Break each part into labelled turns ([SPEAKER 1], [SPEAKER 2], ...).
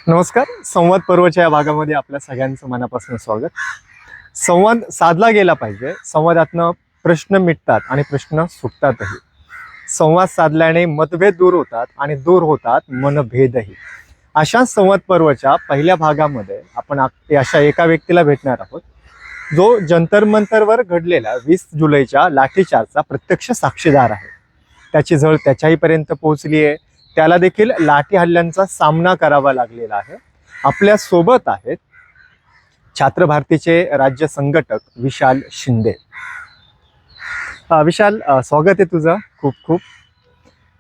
[SPEAKER 1] नमस्कार. संवाद पर्वच्या या भागामध्ये आपल्या सगळ्यांचं मनापासून स्वागत. संवाद साधला गेला पाहिजे. संवादातनं प्रश्न मिटतात आणि प्रश्न सुटतातही. संवाद साधल्याने मतभेद दूर होतात आणि दूर होतात मनभेदही. अशा संवाद पर्वच्या पहिल्या भागामध्ये आपण अशा एका व्यक्तीला भेटणार आहोत जो जंतर मंतरवर घडलेल्या 20 जुलैच्या लाठीचार्जचा प्रत्यक्ष साक्षीदार आहे. त्याची झळ त्याच्याहीपर्यंत पोहोचली आहे. त्याला देखील लाठी हल्ल्यांचा सामना करावा लागलेला आहे. आपल्या सोबत आहेत छात्र भारतीचे राज्य संघटक विशाल शिंदे. विशाल, स्वागत आहे तुझं. खूप खूप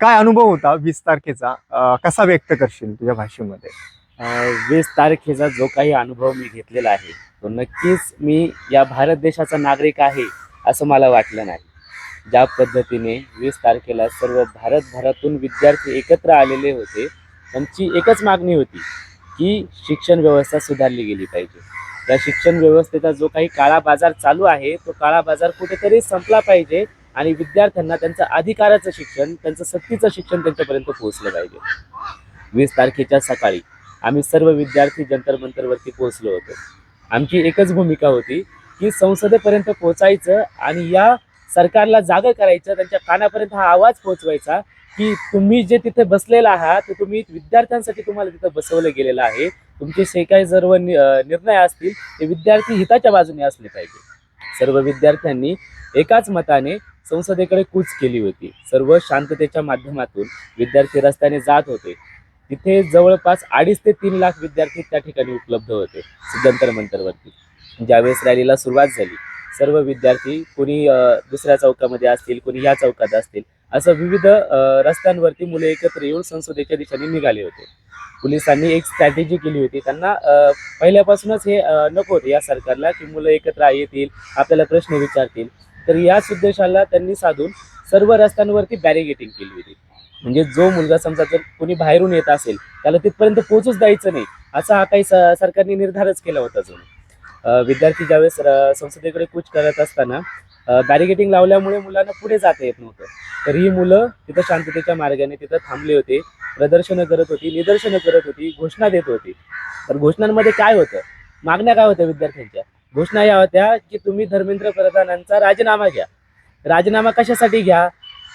[SPEAKER 1] काय अनुभव होता 20 तारखेचा, कसा व्यक्त करशील तुझ्या भाषेमध्ये?
[SPEAKER 2] 20 तारखेचा जो काही अनुभव मी घेतलेला आहे तो नक्कीच मी या भारत देशाचा नागरिक आहे असं मला वाटलं नाही. ज्या पद्धतीने 20 तारखेला सर्व भारतभरातून विद्यार्थी एकत्र आलेले होते, त्यांची एकच मागणी होती की शिक्षण व्यवस्था सुधारली गेली पाहिजे. त्या शिक्षण व्यवस्थेचा जो काही काळा बाजार चालू आहे तो काळा बाजार कुठेतरी संपला पाहिजे आणि विद्यार्थ्यांना त्यांचं अधिकाराचं शिक्षण, त्यांचं सक्तीचं शिक्षण त्यांच्यापर्यंत पोहोचलं पाहिजे. 20 तारखेच्या सकाळी आम्ही सर्व विद्यार्थी जंतर मंतरवरती पोहोचलो होतो. आमची एकच भूमिका होती की संसदेपर्यंत पोहोचायचं आणि या सरकारला जागा करायचं, त्यांच्या कानापर्यंत हा आवाज पोहोचवायचा की तुम्ही जे तिथे बसलेला आहात ते तुम्ही विद्यार्थ्यांसाठी तुम्हाला तिथे बसवलं गेलेलं आहे. तुमचे जे काही सर्व निर्णय असतील ते विद्यार्थी हिताच्या बाजूने असले पाहिजे. सर्व विद्यार्थ्यांनी एकाच मताने संसदेकडे कूच केली होती. सर्व शांततेच्या माध्यमातून विद्यार्थी रस्त्याने जात होते. तिथे जवळपास 2.5 ते 3 लाख विद्यार्थी त्या ठिकाणी उपलब्ध होते जंतर मंतरवरती. ज्यावेळेस रॅलीला सुरुवात झाली सर्व विद्यार्थी कोणी दुसऱ्या चौकामध्ये असतील, कोणी ह्या चौकात असतील, असं विविध रस्त्यांवरती मुले एकत्र येऊन संसदेच्या दिशेने निघाले होते. पोलिसांनी एक स्ट्रॅटेजी केली होती. त्यांना पहिल्यापासूनच हे नको होते या सरकारला की मुलं एकत्र येतील, आपल्याला प्रश्न विचारतील. तर याच उद्देशाला त्यांनी साधून सर्व रस्त्यांवरती बॅरिगेटिंग केली होती. म्हणजे जो मुलगा समजा जर कोणी बाहेरून येत असेल त्याला तिथपर्यंत पोहोचूच द्यायचं नाही, असा हा काही सरकारने निर्धारच केला होता. जो विद्यार्थी ज्यावेळेस संसदेकडे कूच करत असताना बॅरिगेटिंग लावल्यामुळे मुलांना पुढे जाता येत नव्हतं. तर ही मुलं तिथं शांततेच्या मार्गाने तिथं थांबले होते, प्रदर्शनं करत होती, निदर्शनं करत होती, घोषणा देत होती. तर घोषणांमध्ये काय होतं, मागण्या काय होत्या विद्यार्थ्यांच्या? घोषणा या होत्या की तुम्ही धर्मेंद्र प्रधानांचा राजीनामा घ्या. राजीनामा कशासाठी घ्या?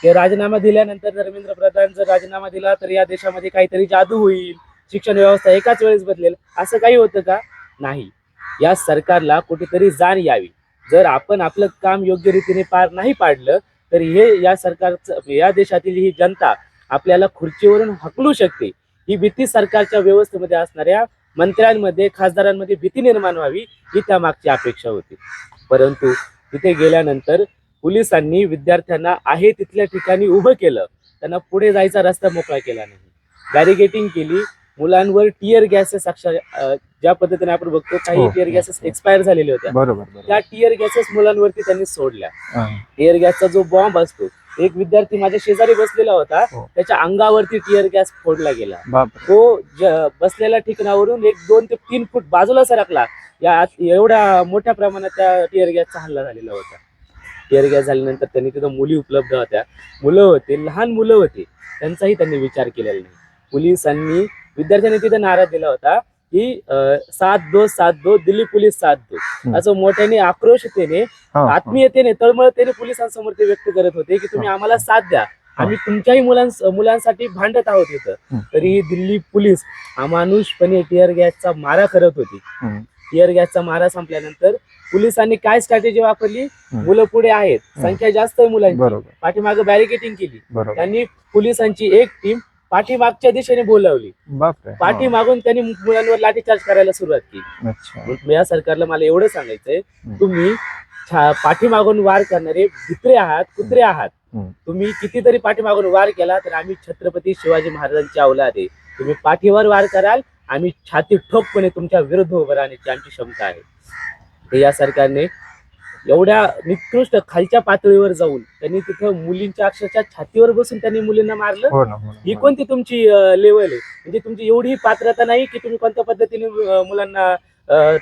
[SPEAKER 2] ते राजीनामा दिल्यानंतर धर्मेंद्र प्रधान जर राजीनामा दिला तर या देशामध्ये काहीतरी जादू होईल, शिक्षण व्यवस्था एकाच वेळेस बदलेल, असं काही होतं का? नाही. या सरकारला कुठेतरी जाण यावी. जर आपण आपलं काम योग्य रीतीने पार नाही पाडलं तर हे या सरकारचं, या देशातील ही जनता आपल्याला खुर्चीवरून हकलू शकते. ही भीती सरकारच्या व्यवस्थेमध्ये असणाऱ्या मंत्र्यांमध्ये, खासदारांमध्ये भीती निर्माण व्हावी ही त्यामागची अपेक्षा होती. परंतु तिथे गेल्यानंतर पोलिसांनी विद्यार्थ्यांना आहे तिथल्या ठिकाणी उभं केलं, त्यांना पुढे जायचा रस्ता मोकळा केला नाही, बॅरिगेटिंग केली. मुलांवर टिअर गॅसेस, ज्या पद्धतीने आपण बघतो काही टिअर गॅसेस एक्सपायर झालेल्या होत्या,
[SPEAKER 1] बरोबर.
[SPEAKER 2] त्या टिअर गॅसेस मुलांवरती त्यांनी सोडल्या. टिअर गॅसचा जो बॉम्ब असतो, एक विद्यार्थी माझ्या शेजारी बसलेला होता, त्याच्या अंगावरती टिअर गॅस फोडला गेला. तो बसलेल्या ठिकाणावरून 1-2 ते 3 फूट बाजूला सरकला. या एवढ्या मोठ्या प्रमाणात त्या टिअर गॅसचा हल्ला झालेला होता. टिअर गॅस झाल्यानंतर त्यांनी तिथं मुली उपलब्ध होत्या, मुलं होते, लहान मुलं होते, त्यांचाही त्यांनी विचार केलेला नाही. पोलिसांनी विद्यार्थ्यांनी तिथे नारा दिला होता की 7-2 7-2 दिल्ली पोलीस 7-2, असं मोठ्याने आक्रोशतेने, आत्मीयतेने, तळमळतेने पोलिसांसमोर ते व्यक्त करत होते की तुम्ही आम्हाला साथ द्या, आम्ही तुमच्याही मुलांसाठी भांडत आहोत इथं. तरी दिल्ली पोलीस अमानुषपणे टिअर गॅसचा मारा करत होती. टिअर गॅसचा मारा संपल्यानंतर पोलिसांनी काय स्ट्रॅटेजी वापरली? मुलं पुढे आहेत, संख्या जास्त आहे मुलांची, पाठीमागे बॅरिकेटिंग केली. त्यांनी पोलिसांची एक टीम पाठीमागच्या दिशेने बोलावली. पाठीमागून त्यांनी मुलांवर लाठीचार्ज करायला सुरुवात केली. या सरकारला मला एवढं सांगायचंय, तुम्ही पाठीमागून वार करणारे भित्रे आहात, कुत्रे आहात. तुम्ही कितीतरी पाठीमागून वार केला तर आम्ही छत्रपती शिवाजी महाराजांची औलाद आहे. तुम्ही पाठीवर वार कराल, आम्ही छाती ठोकपणे तुमच्या विरुद्ध उभं राहण्याची आमची क्षमता आहे. तर या सरकारने एवढ्या निकृष्ट खालच्या पातळीवर जाऊन त्यांनी तिथं मुलींच्या अक्षरशः छातीवर बसून त्यांनी मुलींना मारलं. ही कोणती तुमची लेवल आहे? म्हणजे तुमची एवढी पात्रता नाही की तुम्ही कोणत्या पद्धतीने मुलांना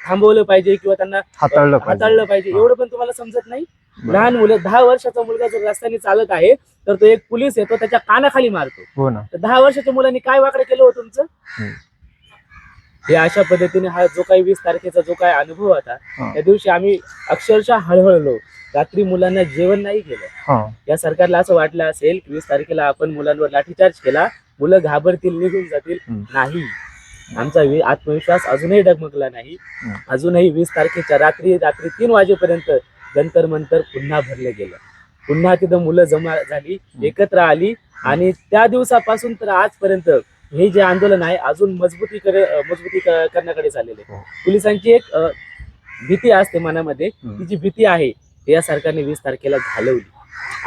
[SPEAKER 2] थांबवलं पाहिजे किंवा त्यांना हाताळलं पाहिजे, एवढं पण तुम्हाला समजत नाही. लहान मुलं, 10 वर्षाचा मुलगा जर रस्त्याने चालत आहे तर तो एक पोलीस येतो त्याच्या कानाखाली मारतो. तर 10 वर्षाच्या मुलांनी काय वाकडं केलं होतं तुमचं? हे अशा पद्धतीने हा जो काही 20 तारखेचा जो काही अनुभव होता
[SPEAKER 1] हा.
[SPEAKER 2] त्या दिवशी आम्ही अक्षरशः हळहळलो. रात्री मुलांना जेवण नाही केलं.
[SPEAKER 1] हा.
[SPEAKER 2] या सरकारला असं वाटलं असेल की 20 तारखेला आपण मुलांवर लाठीचार्ज केला, मुलं घाबरतील, निघून जातील. नाही, आमचा आत्मविश्वास अजूनही डगमगला नाही. अजूनही 20 तारखेच्या रात्री 3 वाजेपर्यंत जंतर मंतर पुन्हा भरलं गेलं. पुन्हा तिथं मुलं जमा झाली, एकत्र आली आणि त्या दिवसापासून तर आजपर्यंत हे जे आंदोलन आहे अजून मजबूती करण्याकडे चाललेले. पोलिसांची एक भीती असते मनामध्ये, ती जी भीती आहे ते या सरकारने 20 तारखेला घालवली.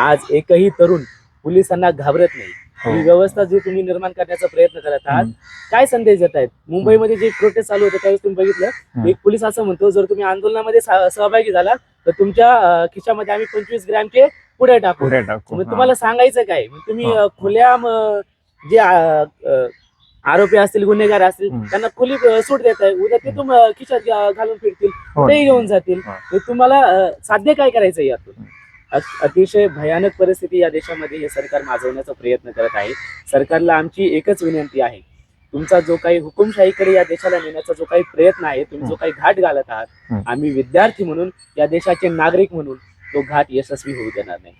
[SPEAKER 2] आज एकही तरुण पोलिसांना घाबरत नाही. ही व्यवस्था जी तुम्ही निर्माण करण्याचा प्रयत्न करत आहात, काय संदेश देत आहेत? मुंबईमध्ये जे प्रोटेस्ट चालू होते त्यावेळेस तुम्ही बघितलं, एक पोलीस असं म्हणतो, जर तुम्ही आंदोलनामध्ये सहभागी झाला तर तुमच्या खिशामध्ये आम्ही 25 ग्रॅमचे पुढे टाकू. मग तुम्हाला सांगायचं काय? मग तुम्ही खुल्या जे आरोपी असतील, गुन्हेगार असतील, त्यांना खुली सूट देत आहे. उद्या ते खिशात घालून फिरतील, कुठेही घेऊन जातील. तुम्हाला साध्य काय करायचं यातून? अतिशय भयानक परिस्थिती या देशामध्ये हे सरकार माजवण्याचा प्रयत्न करत आहे. सरकारला आमची एकच विनंती आहे, तुमचा जो काही हुकुमशाहीकडे या देशाला नेण्याचा जो काही प्रयत्न आहे, तुम्ही जो काही घाट घालत आहात, आम्ही विद्यार्थी म्हणून, या देशाचे नागरिक म्हणून तो घाट यशस्वी होऊ देणार नाही.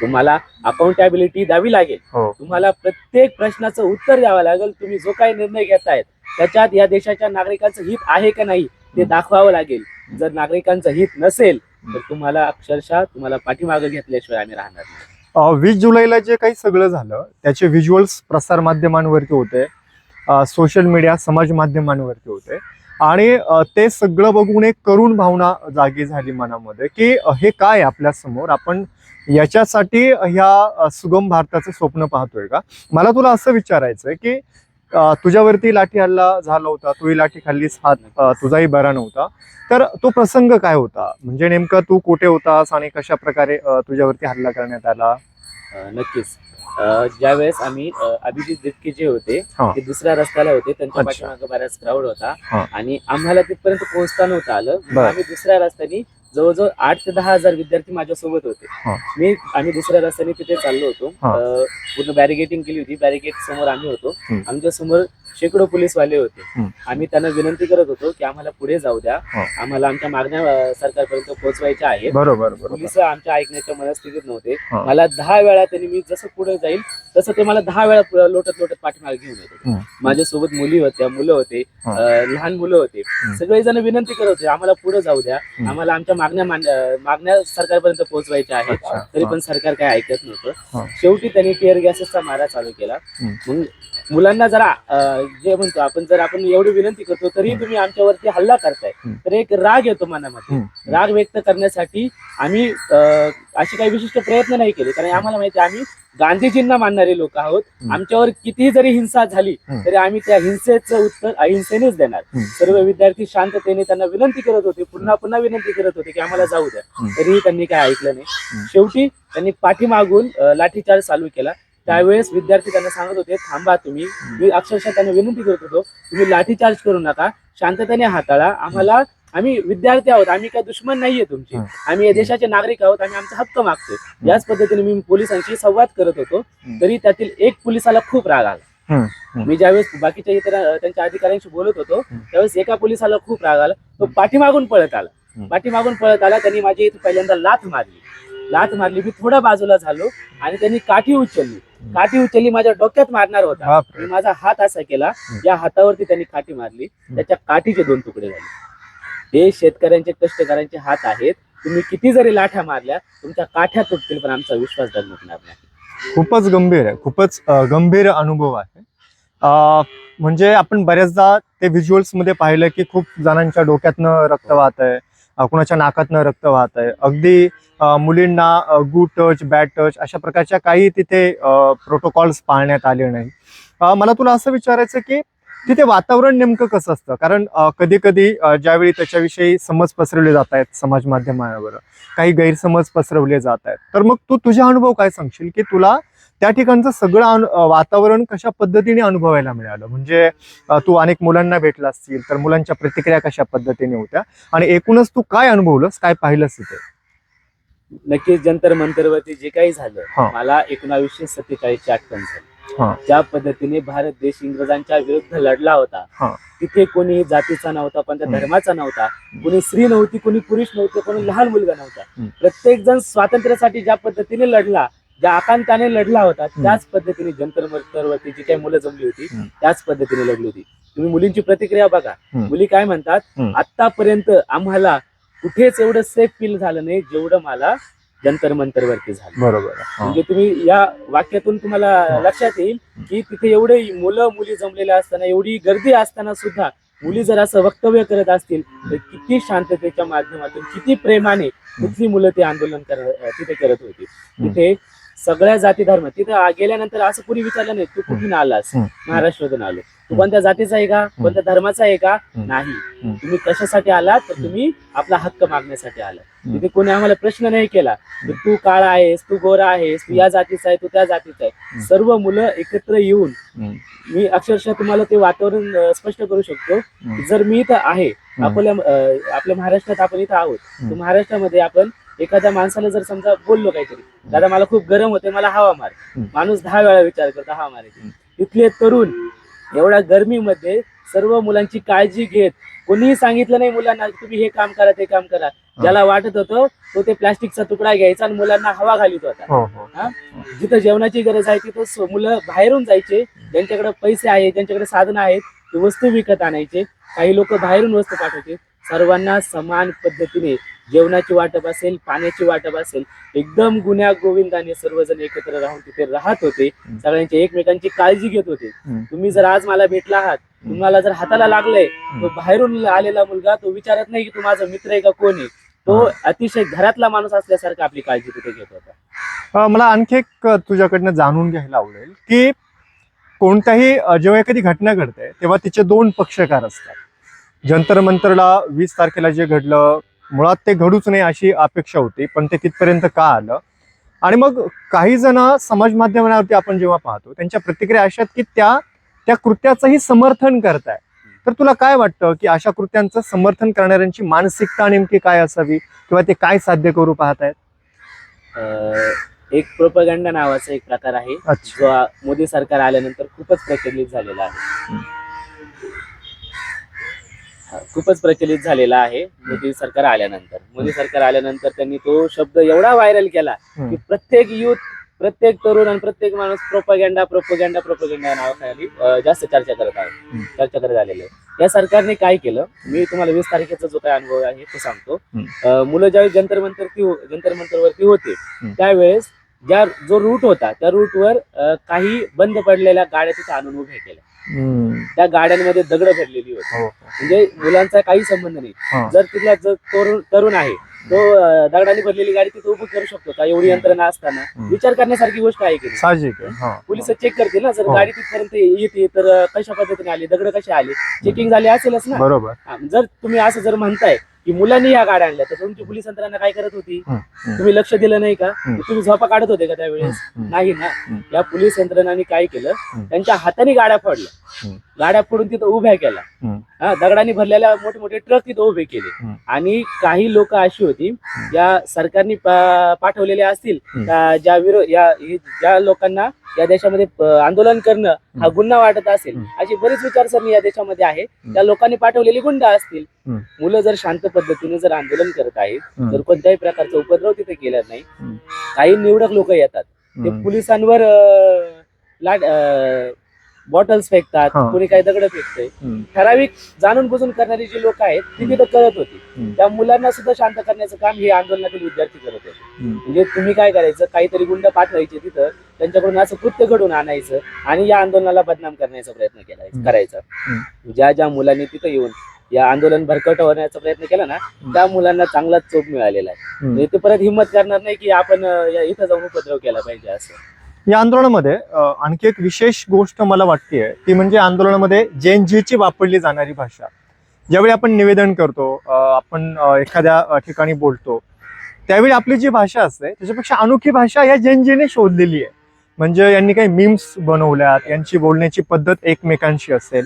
[SPEAKER 2] तुम्हाला अकाउंटेबिलिटी द्यावी लागेल. तुम्हाला प्रत्येक प्रश्नाचं उत्तर द्यावं लागेल. तुम्ही जो काही निर्णय घेतायत त्याच्यात या देशाच्या नागरिकांचं हित आहे का नाही ते दाखवावं लागेल. जर नागरिकांचं हित नसेल तर तुम्हाला अक्षरशः पाठीमागे घेतल्याशिवाय आम्ही राहणार नाही.
[SPEAKER 1] 20 जुलैला जे काही सगळं झालं त्याचे व्हिज्युअल्स प्रसार माध्यमांवरती होते, सोशल मीडिया समाज माध्यमांवरती होते आणि ते सगळं बघून एक करुण भावना जागी झाली मनामध्ये की हे काय आपल्या समोर, आपण याच्यासाठी ह्या सुगम भारताचं स्वप्न पाहतोय का? मला तुला असं विचारायचंय की तुझ्यावरती लाठी हल्ला झाला होता, तूही लाठी खाल्लीस, हात तुझाही बरा नव्हता, तर तो प्रसंग काय होता? म्हणजे नेमकं तू कुठे होतास आणि कशा प्रकारे तुझ्यावरती हल्ला करण्यात आला?
[SPEAKER 2] नक्कीच. ज्यावेळेस आम्ही अभिजित दिपके जे होते ते दुसऱ्या रस्त्याला होते, त्यांच्या पाठीमागे बराच क्राऊड होता आणि आम्हाला तिथपर्यंत पोहोचता नव्हतं आलं. आम्ही दुसऱ्या रस्त्याने जवळजवळ 8 ते 10 हजार विद्यार्थी माझ्यासोबत होते. आम्ही दुसऱ्या रस्त्याने तिथे चाललो होतो. पूर्ण बॅरिगेटिंग केली होती. बॅरिगेट समोर आम्ही होतो. आमच्या समोर शेकडो पोलीसवाले होते. आम्ही त्यांना विनंती करत होतो की आम्हाला पुढे जाऊ द्या, आम्हाला आमच्या मागण्या सरकारपर्यंत पोहोचवायच्या आहेत.
[SPEAKER 1] बरोबर.
[SPEAKER 2] पोलीस आमच्या ऐकण्याच्या मनस्थितीत नव्हते. मला 10 वेळा त्यांनी, मी जसं पुढे जाईल तसं ते मला 10 वेळा लोटत पाठीमागे घेऊन येत होते. माझ्यासोबत मुली होत्या, मुलं होते, लहान मुलं होते. सगळेजण विनंती करत होते आम्हाला पुढे जाऊ द्या, आम्हाला आमच्या मागण्या सरकारपर्यंत पोहोचवायच्या आहेत. तरी पण सरकार काय ऐकत नव्हतं. शेवटी त्यांनी टिअर गॅसेसचा मारा चालू केला. मग मुलांना जरा जे म्हणतो आपण, जर आपण एवढी विनंती करतो तरी तुम्ही आमच्यावरती हल्ला करताय, तर एक राग येतो मनामध्ये. राग व्यक्त करण्यासाठी आम्ही असे काही विशिष्ट प्रयत्न नाही केले, कारण आम्हाला माहिती आहे आम्ही गांधीजींना मानणारे लोक आहोत. आमच्यावर कितीही जरी हिंसा झाली तरी आम्ही त्या हिंसेचं उत्तर अहिंसेनेच देणार. सर्व विद्यार्थी शांततेने त्यांना विनंती करत होते, पुन्हा विनंती करत होते की आम्हाला जाऊ द्या, तरीही त्यांनी काय ऐकलं नाही. शेवटी त्यांनी पाठीमागून लाठीचार्ज चालू केला. त्यावेळेस विद्यार्थी त्यांना सांगत होते थांबा तुम्ही. मी अक्षरशः त्यांना विनंती करत होतो तुम्ही लाठीचार्ज करू नका, शांततेने हाताळा. आम्ही विद्यार्थी आहोत, आम्ही काय दुश्मन नाहीये तुमचे, आम्ही या देशाचे नागरिक आहोत, आम्ही आमचा हक्क मागतोय. याच पद्धतीने मी पोलिसांशी संवाद करत होतो. तरी त्यातील एक पोलिसाला खूप राग आला. मी ज्यावेळेस बाकीच्या इतर त्यांच्या अधिकाऱ्यांशी बोलत होतो त्यावेळेस एका पोलिसाला खूप राग आला. तो पाठीमागून पळत आला. त्यांनी माझी इथे पहिल्यांदा लाथ मारली. मी थोडा बाजूला झालो आणि त्यांनी काठी उचलली. माझ्या डोक्यात मारणार होता. मी माझा हात असा केला, या हातावरती त्यांनी काठी मारली. त्याच्या काठीचे 2 तुकडे झाले. हे शेतकऱ्यांचे, कष्टकऱ्यांचे हात आहेत. तुम्ही किती जरी लाठ्या मारल्या तुमच्या काठ्या तुटतील, पण आमचा विश्वास डगमगणार नाही.
[SPEAKER 1] खूपच गंभीर आहे, खूपच गंभीर अनुभव आहे. म्हणजे आपण बऱ्याचदा ते व्हिज्युअल्स मध्ये पाहिलं की खूप जणांच्या डोक्यातनं रक्त वाहत आहे, कुणाच्या नाकातनं रक्त वाहत आहे. अगदी मुलींना गुड टच, बॅड टच अशा प्रकारच्या काही तिथे प्रोटोकॉल्स पाळण्यात आले नाही. मला तुला असं विचारायचं की तिथे वातावरण नेमकं कसं असतं? कारण कधी कधी ज्यावेळी त्याच्याविषयी समज पसरवले जात आहेत समाज माध्यमावर, काही गैरसमज पसरवले जात आहेत, तर मग तू तुझा अनुभव काय सांगशील की तुला त्या ठिकाणचं सगळं वातावरण कशा पद्धतीने अनुभवायला मिळालं? म्हणजे तू अनेक मुलांना भेटला असतील तर मुलांच्या प्रतिक्रिया कशा पद्धतीने होत्या आणि एकूणच तू काय अनुभवलंस, काय पाहिलंस तिथे?
[SPEAKER 2] नक्कीच जंतर मंतरवरती जे काही झालं, मला 1947 ची आठवण झाली.
[SPEAKER 1] हा.
[SPEAKER 2] ज्या पद्धतीने भारत देश इंग्रजांच्या विरुद्ध लढला होता,
[SPEAKER 1] हा.
[SPEAKER 2] तिथे कोणी जातीचा नव्हता, कोणत्या धर्माचा नव्हता, कोणी स्त्री नव्हती, कोणी पुरुष नव्हते, कोणी लहान मुलगा नव्हता. प्रत्येक जण स्वातंत्र्यासाठी ज्या पद्धतीने लढला, ज्या आकांताने लढला होता, त्याच पद्धतीने जंतर मंतरवरती जी काही मुलं जमली होती त्याच पद्धतीने लढली होती. तुम्ही मुलींची प्रतिक्रिया बघा. मुली काय म्हणतात, आतापर्यंत आम्हाला कुठेच एवढं सेफ फील झालं नाही जेवढं मला जंतर मंतरवरती झालं.
[SPEAKER 1] बरोबर.
[SPEAKER 2] म्हणजे तुम्ही या वाक्यातून तुम्हाला लक्षात येईल की तिथे एवढे मुलं मुली जमलेले असताना, एवढी गर्दी असताना सुद्धा मुली जर असं वक्तव्य करत असतील तर किती शांततेच्या माध्यमातून, किती प्रेमाने तिथली मुलं ते आंदोलन तिथे करत होती. तिथे सगळ्या जाती धर्म, तिथे गेल्यानंतर असं कुणी विचारलं नाही तू कुठून आलास, महाराष्ट्रातून आलो, तू कोणत्या जातीचा आहे का, कोणत्या धर्माचा आहे का, नाही, तुम्ही कशासाठी आलात तर तुम्ही आपला हक्क मागण्यासाठी आलात. तिथे कोणी आम्हाला प्रश्न नाही केला की तू काळा आहेस, तू गोरा आहेस, तू या जातीचा आहे, तू त्या जातीचा आहे. सर्व मुलं एकत्र येऊन, मी अक्षरशः तुम्हाला ते वातावरण स्पष्ट करू शकतो. जर मी इथं आहे, आपल्या महाराष्ट्रात आपण इथं आहोत, तर महाराष्ट्रामध्ये आपण एखाद्या माणसाला जर समजा बोललो काहीतरी, दादा मला खूप गरम होते, मला हवा मार, माणूस 10 वेळा विचार करतो हवा मारायची. तिथले तरुण एवढ्या गरमीमध्ये सर्व मुलांची काळजी घेत, कोणीही सांगितलं नाही मुलांना तुम्ही हे काम करा ते काम करा. ज्याला वाटत होतं तो ते प्लास्टिकचा तुकडा घ्यायचा आणि मुलांना हवा घालीत होता. जिथं जेवणाची गरज आहे तिथं मुलं बाहेरून जायचे, ज्यांच्याकडे पैसे आहेत, ज्यांच्याकडे साधनं आहेत, ते वस्तू विकत आणायचे. काही लोक बाहेरून वस्तू पाठवायचे. सर्वांना समान पद्धतीने जेवणाची वाटप असेल, पाण्याची वाटप असेल, एकदम गुण्या गोविंदाने सर्वजण एकत्र राहून तिथे राहत होते. सगळ्यांची एकमेकांची काळजी घेत होते. तुम्ही जर आज मला भेटला आहात, तुम्हाला जर हाताला लागलंय, तो बाहेरून आलेला मुलगा तो विचारत नाही की तू माझा मित्र आहे का कोण आहे, तो अतिशय घरातला माणूस असल्यासारखा आपली काळजी तिथे घेत होता.
[SPEAKER 1] मला आणखी एक तुझ्याकडनं जाणून घ्यायला आवडेल की कोणत्याही जेव्हा एखादी घटना घडते तेव्हा तिचे 2 पक्षकार असतात. जंतर मंतरला 20 तारखेला जे घडलं, मुळात ते घडूच नाही अशी अपेक्षा होती, पण ते तिथपर्यंत का आलं? आणि मग काही जण समाज माध्यमावरती आपण जेव्हा पाहतो त्यांच्या प्रतिक्रिया अशा की त्या कृत्याचंही समर्थन करताय. तर तुला काय वाटतं की अशा कृत्यांचं समर्थन करणाऱ्यांची मानसिकता नेमकी काय असावी किंवा ते काय साध्य करू पाहतायत?
[SPEAKER 2] एक प्रोपगंडा नावाचा एक प्रकार आहे, जो मोदी सरकार आल्यानंतर खूपच प्रचलित झालेला आहे. खूपच प्रचलित झालेला आहे. मोदी सरकार आल्यानंतर त्यांनी तो शब्द एवढा व्हायरल केला की प्रत्येक युथ, प्रत्येक तरुण आणि प्रत्येक माणूस प्रोपगंडा नावाखाली जास्त चर्चा करत आलेले. या सरकारने काय केलं, मी तुम्हाला 20 तारखेचा जो काही अनुभव आहे तो सांगतो. मुलं ज्यावेळेस जंतर मंतरवरती होते त्यावेळेस जो रूट होता त्या रूटवर काही बंद पडलेल्या गाड्या तिथे आणून उभ्या केल्या. त्या गाड्यांमध्ये दगड भरलेली होती. म्हणजे मुलांचा काही संबंध नाही. जर तिथला तरुण आहे तो दगडाने भरलेली गाडी तिथे उभी करू शकतो का? एवढी यंत्रणा असताना विचार करण्यासारखी गोष्ट आहे की पोलिस चेक करतील ना, जर गाडी तिथपर्यंत येते तर कशा पद्धतीने आली, दगड कसे आले, चेकिंग झाली असेलच ना.
[SPEAKER 1] बरोबर.
[SPEAKER 2] जर तुम्ही असं जर म्हणताय की मुलांनी या गाड्या आणल्या तर तुमची पोलीस यंत्रणा काय करत होती? तुम्ही लक्ष दिलं नाही का? तुम्ही झोपा काढत होते का त्यावेळेस? नाही ना. या पोलीस यंत्रणाने काय केलं, त्यांच्या हाताने गाड्या फोडल्या, गाड्या फोडून तिथं उभ्या केल्या. दगडांनी भरलेल्या मोठे ट्रक तिथं उभे केले. आणि काही लोक अशी होती ज्या सरकारने पाठवलेले असतील, ज्या लोकांना या देशामध्ये आंदोलन करणं हा गुन्हा वाटत असेल, अशी बरीच विचारसरणी या देशामध्ये आहे, त्या लोकांनी पाठवलेली गुंड असतील. मुलं जर शांत पद्धतीने जर आंदोलन करत आहेत, जर कोणत्याही प्रकारचा उपद्रव तिथे केला नाही, काही निवडक लोक येतात, ते पोलिसांवर बॉटल्स फेकतात, कोणी काही दगड फेकतंय. ठराविक जाणून बुजून करणारी जी लोक आहेत ती तिथं करत होती. त्या मुलांना सुद्धा शांत करण्याचं काम हे आंदोलनातील विद्यार्थी करत होते. म्हणजे तुम्ही काय करायचं, काहीतरी गुंड पाठवायचे तिथं, त्यांच्याकडून असं कृत्य घडून आणायचं आणि या आंदोलनाला बदनाम करण्याचा प्रयत्न करायचा. ज्या मुलांनी तिथं येऊन या आंदोलन भरकटवण्याचा प्रयत्न केला ना, त्या मुलांना चांगलाच चोप मिळालेला आहे. म्हणजे ते परत हिंमत करणार नाही की आपण इथं जाऊन उपद्रव केला पाहिजे. असं
[SPEAKER 1] या आंदोलनामध्ये आणखी एक विशेष गोष्ट मला वाटते ती म्हणजे आंदोलनामध्ये जेएनजीची वापरली जाणारी भाषा. ज्यावेळी आपण निवेदन करतो, आपण एखाद्या ठिकाणी बोलतो, त्यावेळी आपली जी भाषा असते त्याच्यापेक्षा अनोखी भाषा या जेएनजीने शोधलेली आहे. म्हणजे यांनी काही मीम्स बनवल्यात, यांची बोलण्याची पद्धत एकमेकांशी असेल.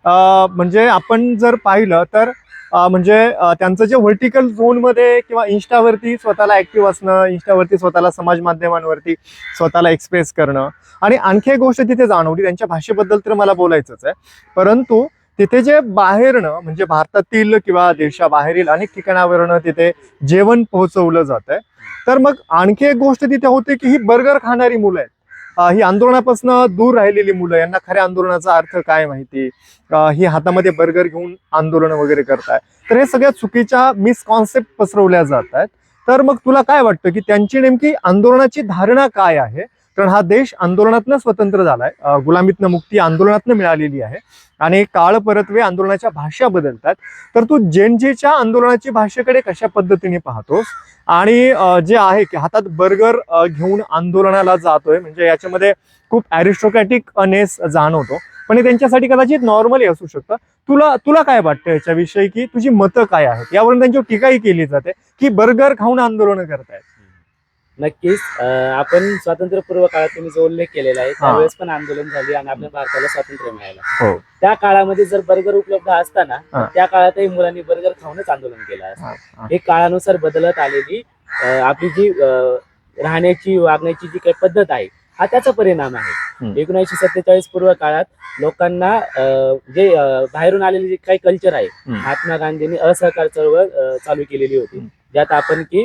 [SPEAKER 1] म्हणजे आपण जर पाहिलं तर म्हणजे त्यांचं जे व्हर्टिकल झोनमध्ये किंवा इन्स्टावरती स्वतःला ऍक्टिव्ह असणं, इन्स्टावरती स्वतःला समाज माध्यमांवरती स्वतःला एक्सप्रेस करणं. आणि आणखी एक गोष्ट तिथे जाणवली, त्यांच्या भाषेबद्दल तर मला बोलायचंच आहे, परंतु तिथे जे बाहेरनं म्हणजे भारतातील किंवा देशाबाहेरील अनेक ठिकाणावरनं तिथे जेवण पोहोचवलं जात आहे. तर मग आणखी एक गोष्ट तिथे होते की ही बर्गर खाणारी मुलं आहेत, ही आंदोलनापासून दूर राहिलेली मुलं, यांना खऱ्या आंदोलनाचा अर्थ काय माहिती, ही हातामध्ये बर्गर घेऊन आंदोलन वगैरे करताय. तर हे सगळ्या चुकीच्या मिसकॉन्सेप्ट पसरवल्या जात आहेत. तर मग तुला काय वाटतं की त्यांची नेमकी आंदोलनाची धारणा काय आहे? कारण हा देश आंदोलनातनं स्वतंत्र झालाय, गुलामीतनं मुक्ती आंदोलनातनं मिळालेली आहे आणि काळ परत्वे आंदोलनाच्या भाषा बदलतात. तर तू जेनजीच्या आंदोलनाची भाषेकडे कशा पद्धतीने पाहतोस? आणि जे आहे की हातात बर्गर घेऊन आंदोलनाला जातोय, म्हणजे याच्यामध्ये खूप अरिस्टोक्रॅटिक नेस जाणवतो, पण हे त्यांच्यासाठी कदाचित नॉर्मली असू शकतं. तुला काय वाटतं याच्याविषयी, की तुझी मतं काय आहेत? यावरून त्यांच्यावर टीकाही केली जाते की बर्गर खाऊन आंदोलन करतायत.
[SPEAKER 2] नक्कीच आपण स्वातंत्र्यपूर्व काळात तुम्ही जो उल्लेख केलेला आहे त्यावेळेस पण आंदोलन झाली आणि आपल्या भारताला स्वातंत्र्य मिळालं.
[SPEAKER 1] हो.
[SPEAKER 2] त्या काळामध्ये जर बर्गर उपलब्ध असताना
[SPEAKER 1] हा.
[SPEAKER 2] त्या काळातही मुलांनी बर्गर खाऊनच आंदोलन केलं असतं. हे काळानुसार बदलत आलेली आपली जी राहण्याची वागण्याची जी काही पद्धत आहे हा त्याचा परिणाम आहे. 1947 पूर्व काळात लोकांना जे बाहेरून आलेले जे काही कल्चर आहे, महात्मा गांधींनी असहकार चळवळ चालू केलेली होती, ज्यात आपण की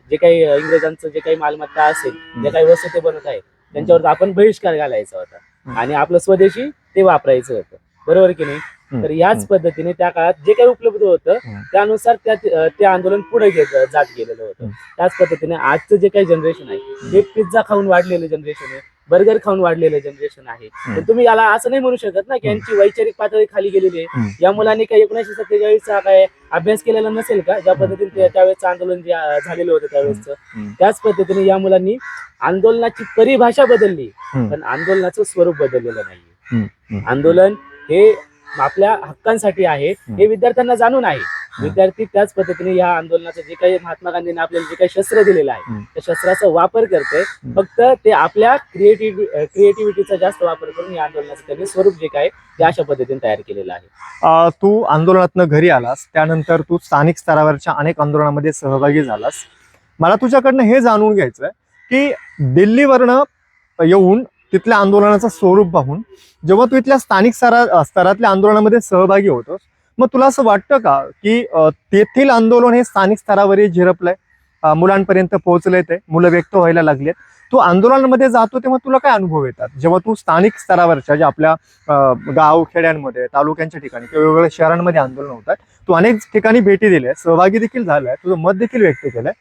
[SPEAKER 2] जे काही इंग्रजांचं जे काही मालमत्ता असेल, जे काही वस्तू ते बनवत आहे त्यांच्यावर आपण बहिष्कार घालायचा होता आणि आपलं स्वदेशी ते वापरायचं होतं, बरोबर की नाही? तर याच पद्धतीने त्या काळात जे काही उपलब्ध होतं त्यानुसार ते आंदोलन पुढे जात गेलेलं होतं. त्याच पद्धतीने आजचं जे काही जनरेशन आहे हे पिझ्झा खाऊन वाढलेलं जनरेशन आहे, बर्गर खाऊन वाढलेलं जनरेशन आहे. पण तुम्ही याला असं नाही म्हणू शकत ना की यांची वैचारिक पातळी खाली गेलेली आहे. या मुलांनी काही 1947चा काय अभ्यास केलेला नसेल का, ज्या पद्धतीने त्यावेळेचं आंदोलन जे झालेलं होतं त्यावेळेस? त्याच पद्धतीने या मुलांनी आंदोलनाची परिभाषा बदलली पण आंदोलनाचं स्वरूप बदललेलं नाहीये. आंदोलन हे आपल्या हक्कांसाठी आहे हे विद्यार्थ्यांना जाणून आहे. विद्यार्थी त्याच पद्धतीने या आंदोलनाचं जे काही महात्मा गांधींनी आपल्याला जे काही शस्त्र दिलेलं आहे त्या शस्त्राचा वापर करते, फक्त ते आपल्या क्रिएटिव्हिटीचा जास्त वापर करून या आंदोलनाचं त्यांनी स्वरूप जे काय ते अशा पद्धतीने तयार केलेलं आहे.
[SPEAKER 1] तू आंदोलनातनं घरी आलास, त्यानंतर तू स्थानिक स्तरावरच्या अनेक आंदोलनामध्ये सहभागी झालास. मला तुझ्याकडनं हे जाणून घ्यायचंय की दिल्लीवरनं येऊन तिथल्या आंदोलनाचं स्वरूप पाहून जेव्हा तू इथल्या स्थानिक स्तरातल्या आंदोलनामध्ये सहभागी होतोस, मग तुला असं वाटतं का की तेथील आंदोलन हे स्थानिक स्तरावरही झिरपलंय, मुलांपर्यंत पोहोचलंय, ते मुलं व्यक्त व्हायला लागलेत? तू आंदोलनामध्ये जातो तेव्हा तुला काय अनुभव येतात? जेव्हा तू स्थानिक स्तरावरच्या ज्या आपल्या गाव खेड्यांमध्ये, तालुक्यांच्या ठिकाणी किंवा वेगवेगळ्या शहरांमध्ये आंदोलन होतात, तू अनेक ठिकाणी भेटी दिल्या, सहभागी देखील झालाय, तुझं मत देखील व्यक्त केलंय,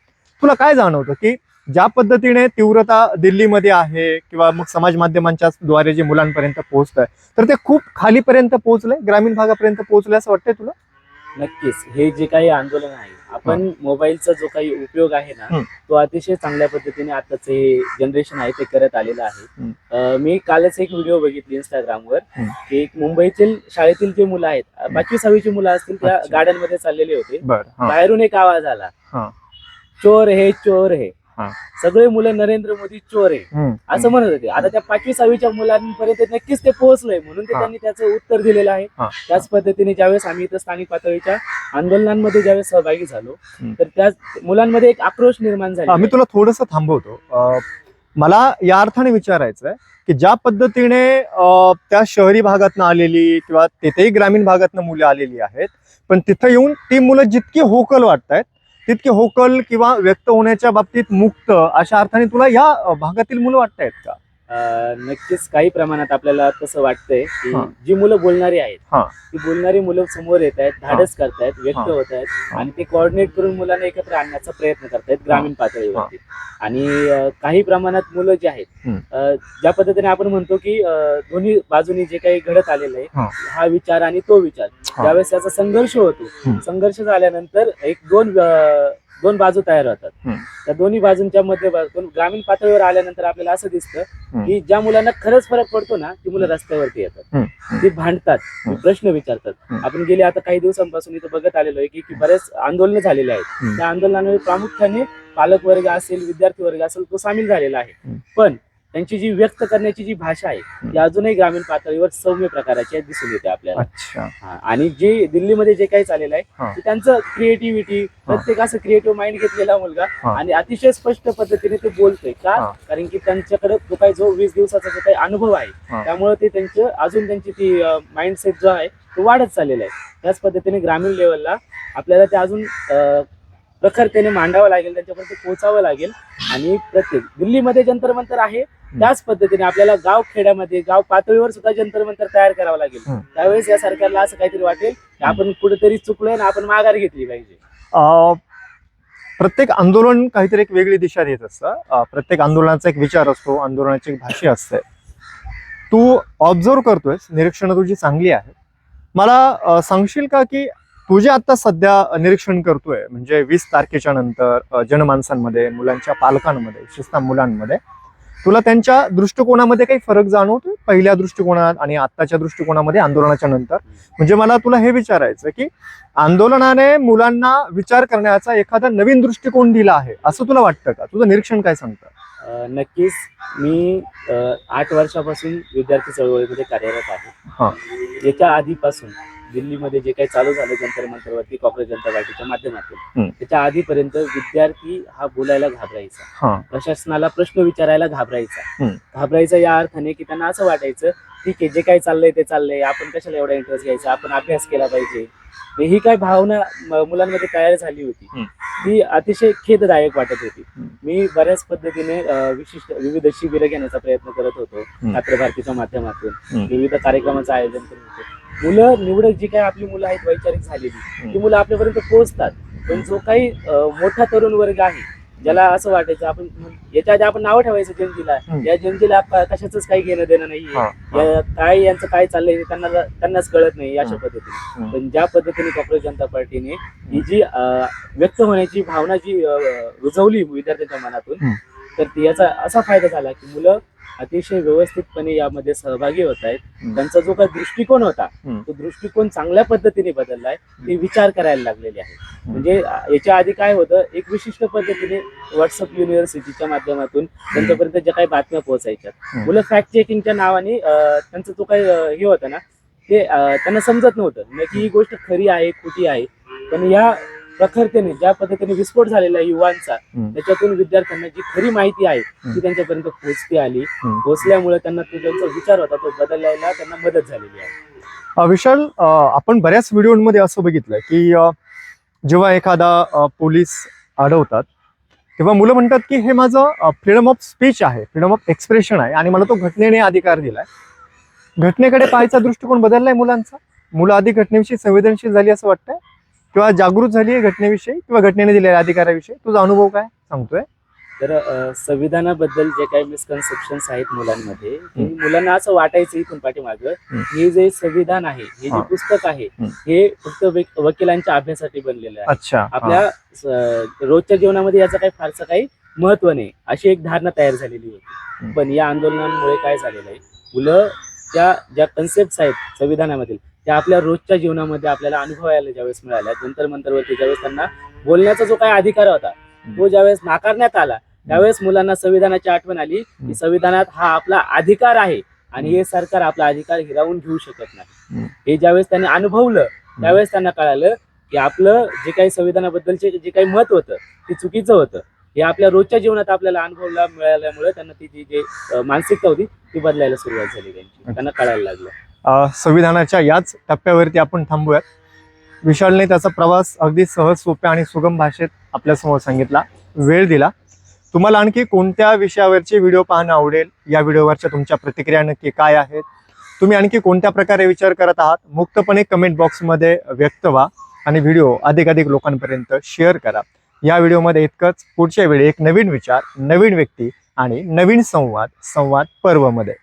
[SPEAKER 1] तुला काय जाणवतं की ज्या पद्धतीने तीव्रता दिल्लीमध्ये आहे किंवा मग समाज माध्यमांच्या द्वारे जे मुलांपर्यंत पोहोचत आहे, तर ते खूप खालीपर्यंत पोहोचलंय, ग्रामीण भागापर्यंत पोहोचलंय असं वाटतंय तुला?
[SPEAKER 2] नक्कीच. हे जे काही आंदोलन आहे, आपण मोबाईलचा जो काही उपयोग आहे ना तो अतिशय चांगल्या पद्धतीने आताच हे जनरेशन आहे ते करत आलेलं आहे. मी कालच एक व्हिडिओ बघितली इंस्टाग्रामवर की एक मुंबईतील शाळेतील जे मुलं आहेत, 5वी-6वीची मुलं असतील, त्या गार्डनमध्ये चाललेले होते. बाहेरून एक आवाज आला, चोर हे चोर हे, सगळे मुलं नरेंद्र मोदी चोर आहे असं म्हणत होते. आता त्या 5वी-6वीच्या मुलांपर्यंत नक्कीच ते पोहोचलंय म्हणून ते त्यांनी त्याचं उत्तर दिलेलं आहे. त्याच पद्धतीने ज्यावेळेस आम्ही इथं स्थानिक पातळीच्या आंदोलनांमध्ये ज्यावेळेस सहभागी झालो तर त्या मुलांमध्ये एक आक्रोश निर्माण झाला.
[SPEAKER 1] मी तुला थोडंसं थांबवतो. मला या अर्थाने विचारायचं आहे की ज्या पद्धतीने त्या शहरी भागातनं आलेली किंवा तिथेही ग्रामीण भागातनं मुलं आलेली आहेत, पण तिथं येऊन ती मुलं जितकी होकल वाटतायत तितके होकल किंवा व्यक्त होण्याच्या बाबतीत मुक्त अशा अर्थाने तुला या भागातील मुलं वाटतायत का?
[SPEAKER 2] नक्कीच काही प्रमाणात आपल्याला तसं वाटतंय की जी मुलं बोलणारी आहेत ती बोलणारी मुलं समोर येत आहेत, धाडस करतायत, व्यक्त होत आहेत आणि ते कोऑर्डिनेट करून मुलांना एकत्र आणण्याचा प्रयत्न करतायत ग्रामीण पातळीवरती. आणि काही प्रमाणात मुलं जे आहेत, ज्या पद्धतीने आपण म्हणतो की दोन्ही बाजूनी जे काही घडत आलेलं आहे, हा विचार आणि तो विचार, ज्यावेळेस त्याचा संघर्ष होतो, संघर्ष झाल्यानंतर दोन बाजू तयार होतात. त्या दोन्ही बाजूंच्या मध्यभागातून ग्रामीण पातळीवर आल्यानंतर आपल्याला असं दिसतं की ज्या मुलांना खरंच फरक पडतो ना ती मुलं रस्त्यावरती येतात, ती भांडतात, प्रश्न विचारतात. आपण गेले आता काही दिवसांपासून इथं बघत आलेलो आहे की बरेच आंदोलन झालेले आहेत. त्या आंदोलनामध्ये प्रामुख्याने पालक वर्ग असेल, विद्यार्थी वर्ग असेल तो सामील झालेला आहे. पण त्यांची जी व्यक्त करण्याची जी भाषा आहे ती अजूनही ग्रामीण पातळीवर सौम्य प्रकाराची दिसून येते आपल्याला.
[SPEAKER 1] अच्छा.
[SPEAKER 2] हा, आणि जे दिल्लीमध्ये जे काही चाललेलं
[SPEAKER 1] हा.
[SPEAKER 2] आहे ते त्यांचं क्रिएटिव्हिटी, प्रत्येक असं क्रिएटिव्ह माइंड घेतलेला मुलगा
[SPEAKER 1] हा.
[SPEAKER 2] आणि अतिशय स्पष्ट पद्धतीने ते बोलतोय का,
[SPEAKER 1] हा.
[SPEAKER 2] कारण की त्यांच्याकडे जो काही 20 दिवसाचा जो काही अनुभव आहे
[SPEAKER 1] हा.
[SPEAKER 2] त्यामुळे ते त्यांचं अजून त्यांची ती माइंडसेट जो आहे तो वाढत चाललेला आहे. त्याच पद्धतीने ग्रामीण लेवलला आपल्याला ते अजून प्रखरतेने मांडावं लागेल, त्यांच्यापर्यंत पोहोचावं लागेल. आणि प्रत्येक दिल्लीमध्ये जंतर मंतर आहे त्याच पद्धतीने आपल्याला गाव खेड्यामध्ये गाव पातळीवर सुद्धा जंतर मंतर तयार करावं लागेल. त्यावेळेस या सरकारला असं काहीतरी वाटेल की आपण कुठेतरी चुकलोय ना, आपण माघार घेतली पाहिजे.
[SPEAKER 1] प्रत्येक आंदोलन काहीतरी एक वेगळी दिशा देत असतं. प्रत्येक आंदोलनाचा एक विचार असतो, आंदोलनाची एक भाषा असते. तू ऑब्झर्व करतोयस, निरीक्षणं तुझी चांगली आहे. मला सांगशील का की तू जे आता सध्या निरीक्षण करतोय, म्हणजे 20 तारखेच्या नंतर जनमानसांमध्ये, मुलांच्या पालकांमध्ये, विशेषतः मुलांमध्ये तुला त्यांच्या दृष्टिकोनामध्ये काही फरक जाणवतोय पहिल्या दृष्टिकोनात आणि आत्ताच्या दृष्टिकोनामध्ये आंदोलनाच्या नंतर? म्हणजे मला तुला हे विचारायचं की आंदोलनाने मुलांना विचार करण्याचा एखादा नवीन दृष्टिकोन दिला आहे असं तुला वाटतं का? तुझं निरीक्षण काय सांगतं?
[SPEAKER 2] नक्कीच. मी 8 वर्षापासून विद्यार्थी चळवळीमध्ये कार्यरत आहे. याच्या आधीपासून दिल्लीमध्ये जे काही चालू झालं जंतर मंतरवरती काँग्रेस जनता पार्टीच्या माध्यमातून, त्याच्या आधीपर्यंत विद्यार्थी हा बोलायला घाबरायचा, प्रशासनाला प्रश्न विचारायला घाबरायचा या अर्थाने की त्यांना असं वाटायचं ठीक आहे, जे काही चाललंय ते चाललंय, आपण कशाला एवढा इंटरेस्ट घ्यायचा, आपण अभ्यास केला पाहिजे. ही काय भावना मुलांमध्ये तयार झाली होती ती अतिशय खेददायक वाटत होती. मी बऱ्याच पद्धतीने विविध शिबिरं घेण्याचा प्रयत्न करत होतो छात्र भारतीच्या माध्यमातून, विविध कार्यक्रमाचं आयोजन करत होतो. मुलं निवडक जी काही आपली मुलं आहेत वैचारिक झालेली ती मुलं आपल्यापर्यंत पोहोचतात, पण जो काही मोठा तरुण वर्ग आहे ज्याला असं वाटायचं आपण याच्या आधी आपण नावं ठेवायचं जनतेला, या जनतेला कशाच काही घेणं देणं नाहीये, काय यांचं काय चाललंय त्यांनाच कळत नाही अशा पद्धतीने. पण ज्या पद्धतीने काँग्रेस जनता पार्टीने ही जी व्यक्त होण्याची भावना जी रुजवली विद्यार्थ्यांच्या मनातून, तर याचा असा फायदा झाला की मुलं अतिशय व्यवस्थितपणे यामध्ये सहभागी होत आहेत. त्यांचा जो काही दृष्टिकोन होता तो दृष्टिकोन चांगल्या पद्धतीने बदललाय, ते विचार करायला लागलेले आहे. म्हणजे याच्या आधी काय होतं, एक विशिष्ट पद्धतीने व्हॉट्सअप युनिव्हर्सिटीच्या माध्यमातून त्यांच्यापर्यंत ज्या काही बातम्या पोहोचायच्या, मुलं फॅक्ट चेकिंगच्या नावाने त्यांचं जो काही हे होतं ना ते त्यांना समजत नव्हतं नक्की ही गोष्ट खरी आहे खोटी आहे. पण या प्रखरतेने ज्या पद्धतीने विस्फोट झालेला आहे युवांचा, त्याच्यातून विद्यार्थ्यांना जी खरी माहिती आहे ती त्यांच्यापर्यंत पोहोचल्यामुळे त्यांना त्यांचा विचार होता तो बदलायला त्यांना मदत झालेली आहे.
[SPEAKER 1] विशाल, आपण बऱ्याच व्हिडिओमध्ये असं बघितलंय की जेव्हा एखादा पोलीस अडवतात तेव्हा मुलं म्हणतात की हे माझं फ्रीडम ऑफ स्पीच आहे, फ्रीडम ऑफ एक्सप्रेशन आहे आणि मला तो घटनेने अधिकार दिलाय. घटनेकडे पाहायचा दृष्टिकोन बदललाय मुलांचा? मुलं आधी घटनेविषयी संवेदनशील झाली असं वाटतंय किंवा जागृत झाली आहे घटनेविषयी किंवा घटनेने दिलेल्या अधिकाराविषयी? तुझा अनुभव काय सांगतोय?
[SPEAKER 2] तर संविधानाबद्दल जे काही मिसकन्सेप्शन्स आहेत मुलांमध्ये, मुलांना असं वाटायचं इथून पाठीमागं हे जे संविधान आहे, हे जे पुस्तक आहे, हे फक्त वकिलांच्या अभ्यासासाठी बनलेलं आहे.
[SPEAKER 1] अच्छा.
[SPEAKER 2] आपल्या रोजच्या जीवनामध्ये याचं काही फारसं काही महत्व नाही अशी एक धारणा तयार झालेली होती. पण या आंदोलनामुळे काय झालेलं आहे, मुलं ज्या कन्सेप्ट आहेत संविधानामधील त्या आपल्या रोजच्या जीवनामध्ये आपल्याला अनुभवायला ज्यावेळेस मिळाल्या, जंतर मंतरवरती ज्यावेळेस त्यांना बोलण्याचा जो काही अधिकार होता तो ज्यावेळेस नाकारण्यात आला, त्यावेळेस मुलांना संविधानाची आठवण आली की संविधानात हा आपला अधिकार आहे आणि हे सरकार आपला अधिकार हिरावून घेऊ शकत नाही. हे ज्यावेळेस त्यांनी अनुभवलं त्यावेळेस त्यांना कळालं की आपलं जे काही संविधानाबद्दलचे जे काही मत होतं ते चुकीचं होतं. हे आपल्या रोजच्या जीवनात आपल्याला अनुभवायला मिळाल्यामुळे त्यांना ती जी मानसिकता होती ती बदलायला सुरुवात झाली, त्यांना कळायला लागलं.
[SPEAKER 1] संविधानाच्या याच टप्प्यावरती आपण थांबूयात. विशालने त्याचा प्रवास अगदी सहज, सोप्या आणि सुगम भाषेत आपल्यासमोर सांगितला, वेळ दिला. तुम्हाला आणखी कोणत्या विषयावरचे व्हिडिओ पाहणं आवडेल? या व्हिडिओवरच्या तुमच्या प्रतिक्रिया नक्की काय आहेत? तुम्ही आणखी कोणत्या प्रकारे विचार करत आहात? मुक्तपणे कमेंट बॉक्समध्ये व्यक्त व्हा आणि व्हिडिओ अधिकाधिक लोकांपर्यंत शेअर करा. या व्हिडिओमध्ये इतकंच. पुढच्या वेळी एक नवीन विचार, नवीन व्यक्ती आणि नवीन संवाद पर्वमध्ये.